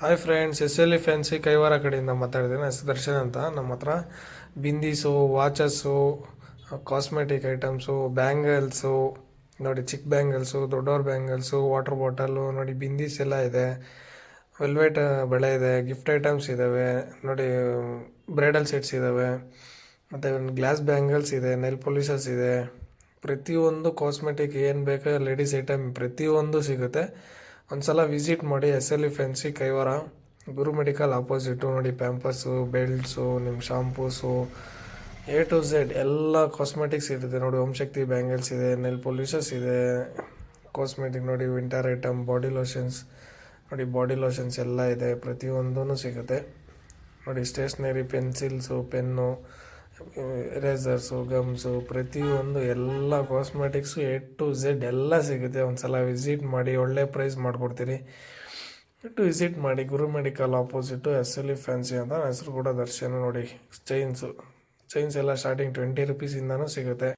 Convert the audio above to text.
Hi friends, fancy Kaivara ಕಡೆಯಿಂದ ಮಾತಾಡಿದ್ದೀನಿ. ಹೆಸರು ದರ್ಶನ್ ಅಂತ. ನಮ್ಮ ಹತ್ರ ಬಿಂದೀಸು, ವಾಚಸ್ಸು, ಕಾಸ್ಮೆಟಿಕ್ ಐಟಮ್ಸು, ಬ್ಯಾಂಗಲ್ಸು ನೋಡಿ, ಚಿಕ್ಕ ಬ್ಯಾಂಗಲ್ಸು, ದೊಡ್ಡವ್ರ ಬ್ಯಾಂಗಲ್ಸು, ವಾಟರ್ ಬಾಟಲು ನೋಡಿ, ಬಿಂದೀಸ್ ಎಲ್ಲ ಇದೆ. ವೆಲ್ವೆಟ್ ಬಳೆ ಇದೆ, ಗಿಫ್ಟ್ ಐಟಮ್ಸ್ ಇದ್ದಾವೆ ನೋಡಿ, ಬ್ರೈಡಲ್ ಸೆಟ್ಸ್ ಇದ್ದಾವೆ, ಮತ್ತು ಗ್ಲಾಸ್ ಬ್ಯಾಂಗಲ್ಸ್ ಇದೆ, ನೆಲ್ ಪಾಲಿಷಸ್ ಇದೆ. ಪ್ರತಿಯೊಂದು ಕಾಸ್ಮೆಟಿಕ್ ಏನು ಬೇಕೋ ಲೇಡೀಸ್ ಐಟಮ್ ಪ್ರತಿಯೊಂದು ಸಿಗುತ್ತೆ. ಒಂದು ಸಲ ವಿಸಿಟ್ ಮಾಡಿ. ಫ್ಯಾನ್ಸಿ ಕೈವಾರ, ಗುರು ಮೆಡಿಕಲ್ ಆಪೋಸಿಟು ನೋಡಿ. ಪ್ಯಾಂಪರ್ಸು, ಬೆಲ್ಟ್ಸು, ನಿಮ್ಮ ಶಾಂಪೂಸು, A to Z ಎಲ್ಲ ಕಾಸ್ಮೆಟಿಕ್ಸ್ ಇರುತ್ತೆ ನೋಡಿ. ಓಂಶಕ್ತಿ ಬ್ಯಾಂಗಲ್ಸ್ ಇದೆ, ನೆಲ್ ಪಾಲಿಷಸ್ ಇದೆ, ಕಾಸ್ಮೆಟಿಕ್ ನೋಡಿ, ವಿಂಟರ್ ಐಟಮ್, ಬಾಡಿ ಲೋಷನ್ಸ್ ನೋಡಿ, ಬಾಡಿ ಲೋಷನ್ಸ್ ಎಲ್ಲ ಇದೆ. ಪ್ರತಿಯೊಂದೂ ಸಿಗುತ್ತೆ ನೋಡಿ. ಸ್ಟೇಷ್ನರಿ, ಪೆನ್ಸಿಲ್ಸು, ಪೆನ್ನು, ಎರೇಸರ್ಸು, ಗಮ್ಸು, ಪ್ರತಿಯೊಂದು ಎಲ್ಲ ಕಾಸ್ಮೆಟಿಕ್ಸು A to Z ಎಲ್ಲ ಸಿಗುತ್ತೆ. ಒಂದು ಸಲ ವಿಸಿಟ್ ಮಾಡಿ, ಒಳ್ಳೆ ಪ್ರೈಸ್ ಮಾಡಿಕೊಡ್ತೀರಿ. ವಿಸಿಟ್ ಮಾಡಿ. ಗುರು ಮೆಡಿಕಲ್ ಆಪೋಸಿಟು ಫ್ಯಾನ್ಸಿ ಅಂತ. ಹೆಸರು ಕೂಡ ದರ್ಶನ್ ನೋಡಿ. ಚೈನ್ಸ್ ಎಲ್ಲ ಸ್ಟಾರ್ಟಿಂಗ್ 20 ರುಪೀಸಿಂದನೂ ಸಿಗುತ್ತೆ.